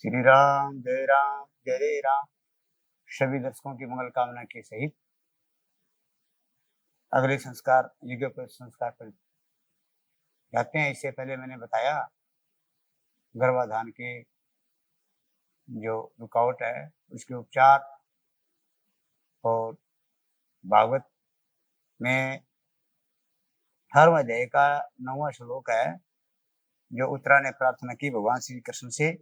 श्री राम जय जय राम। सभी दर्शकों की मंगल कामना के सहित अगले संस्कार यज्ञ संस्कार पर जाते हैं। इससे पहले मैंने बताया गर्भाधान के जो रुकावट है उसके उपचार, और भागवत में 18वें अध्याय का 9वां श्लोक है, जो उत्तरा ने प्रार्थना की भगवान श्री कृष्ण से,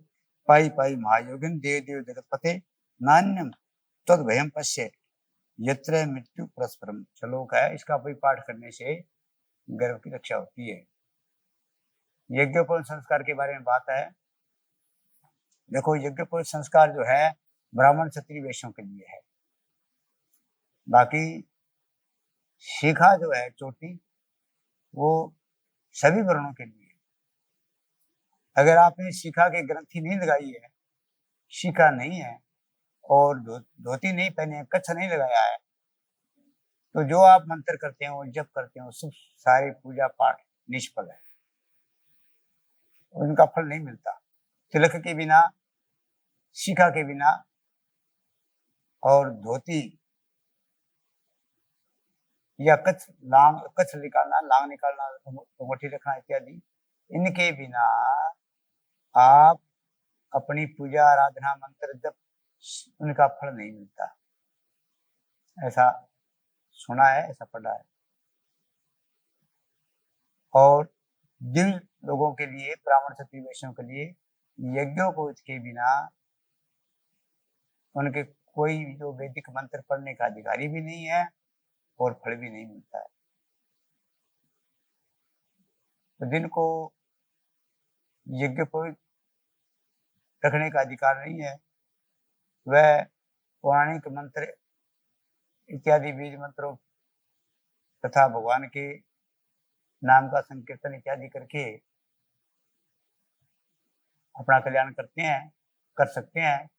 पाई पाई महायोगिन देव देव जगतपते नान्यम तद भयम पश्य यत्र मृत्यु परस्परम श्लोक है। इसका पाठ करने से गर्भ की रक्षा होती है। यज्ञोपवीत संस्कार के बारे में बात है। देखो, यज्ञोपवीत संस्कार जो है ब्राह्मण क्षत्रिय वैश्यों के लिए है। बाकी शिखा जो है चोटी, वो सभी वर्णों के लिए। अगर आपने शिखा के ग्रंथि नहीं लगाई है, शिखा नहीं है और धोती नहीं पहने है, कच्छ नहीं लगाया है, तो जो आप मंत्र करते हो, जप करते हो, सब सारी पूजा पाठ निष्फल है, उनका फल नहीं मिलता। तिलक के बिना, शिखा के बिना और धोती या कच्छ निकालना, लांग निकालना, अंगूठी रखना इत्यादि, इनके बिना आप अपनी पूजा आराधना मंत्र जप उनका फल नहीं मिलता। ऐसा सुना है, ऐसा पढ़ा है। और जिन लोगों के लिए, ब्राह्मण क्षत्रिय वैश्यों के लिए यज्ञोपवीत के बिना उनके कोई जो वैदिक मंत्र पढ़ने का अधिकारी भी नहीं है और फल भी नहीं मिलता है। तो जिनको यज्ञोपवीत रखने का अधिकार नहीं है, वह पौराणिक मंत्र इत्यादि बीज मंत्रों तथा भगवान के नाम का संकीर्तन इत्यादि करके अपना कल्याण कर सकते हैं।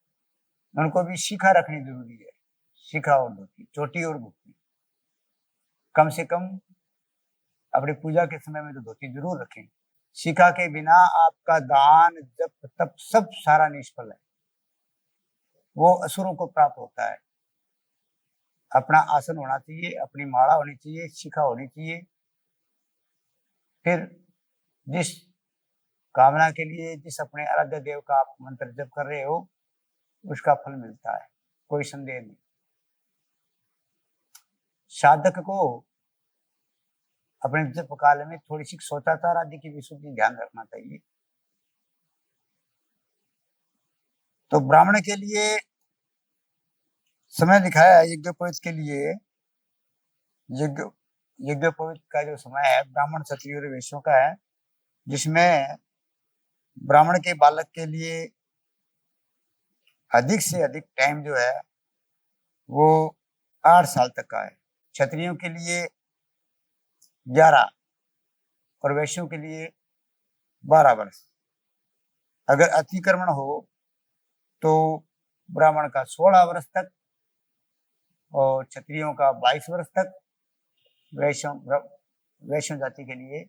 उनको भी शिखा रखनी जरूरी है। शिखा और धोती, चोटी और धोती, कम से कम अपनी पूजा के समय में तो धोती जरूर रखें। शिखा के बिना आपका दान जप तप सब सारा निष्फल है, वो असुरों को प्राप्त होता है। अपना आसन होना चाहिए, अपनी माला होनी चाहिए, शिखा होनी चाहिए। फिर जिस कामना के लिए, जिस अपने आराध्य देव का आप मंत्र जप कर रहे हो, उसका फल मिलता है, कोई संदेह नहीं। साधक को अपने जप काल में थोड़ी सी शौचाचार आदि की विशुद्धि ध्यान रखना चाहिए। तो ब्राह्मण के लिए समय दिखाया है यज्ञोपवीत के लिए। यज्ञोपवीत का जो समय है ब्राह्मण क्षत्रिय और वैश्यों का है, जिसमें ब्राह्मण के बालक के लिए अधिक से अधिक टाइम जो है वो 8 साल तक का है। क्षत्रियों के लिए 11 और वैश्यों के लिए 12 वर्ष। अगर अतिक्रमण हो तो ब्राह्मण का 16 वर्ष तक और क्षत्रियों का 22 वर्ष तक, वैश्य जाति के लिए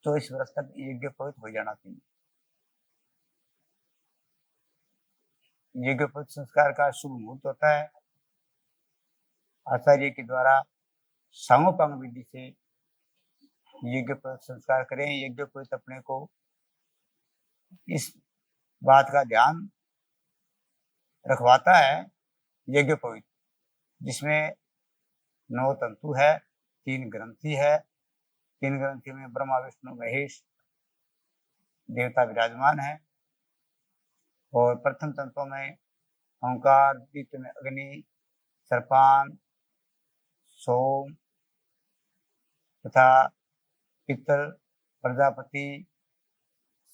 24 वर्ष तक यज्ञोपवीत हो जाना चाहिए। यज्ञोपवीत संस्कार का शुभ मुहूर्त होता है। आचार्य के द्वारा सांगोपांग विधि से यज्ञोपवीत संस्कार करें। यज्ञोपवीत अपने को इस बात का ध्यान रखवाता है, यज्ञोपवीत जिसमें 9 तंतु है, 3 ग्रंथि है। 3 ग्रंथि में ब्रह्मा विष्णु महेश देवता विराजमान है, और प्रथम तंतों में ओंकार, द्वितीय में अग्नि, सर्पान, सोम तथा पित्तर, प्रजापति,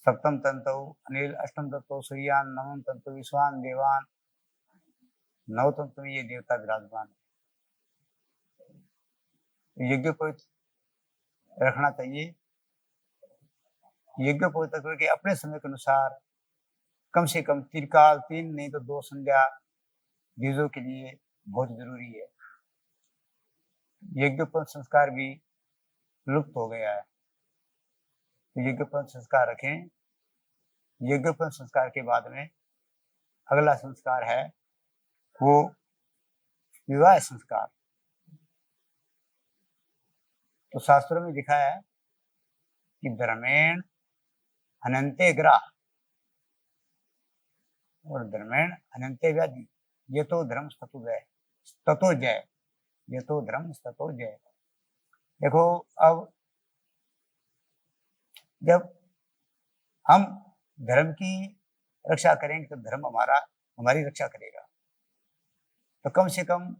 सप्तम तंतु अनिल, अष्टम तंतु सूर्यान, नवम तंतु विश्वान देवान, 9 तंतु में ये देवता विराजमान है। यज्ञोपवीत रखना चाहिए। यज्ञोपवीत करके अपने समय के अनुसार कम से कम त्रिकाल, 3 नहीं तो 2 संध्या बीजों के लिए बहुत जरूरी है। यज्ञोपवीत संस्कार भी लुप्त हो गया है, तो यज्ञोपवीत संस्कार रखें। यज्ञोपवीत संस्कार के बाद में अगला संस्कार है वो विवाह संस्कार। तो शास्त्रों में लिखा है कि धर्मेण अनंते ग्राह और धर्मेण अनंते व्याधि, ये तो धर्म ततो जय, ये तो धर्म ततो जय। देखो, अब जब हम धर्म की रक्षा करेंगे तो धर्म हमारी रक्षा करेगा। तो कम से कम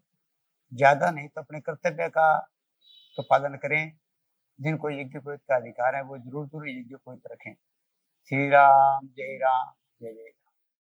ज्यादा नहीं तो अपने कर्तव्य का तो पालन करें। जिनको यज्ञोपवीत का अधिकार है वो जरूर यज्ञोपवीत रखें। श्री राम जय राम जय जय।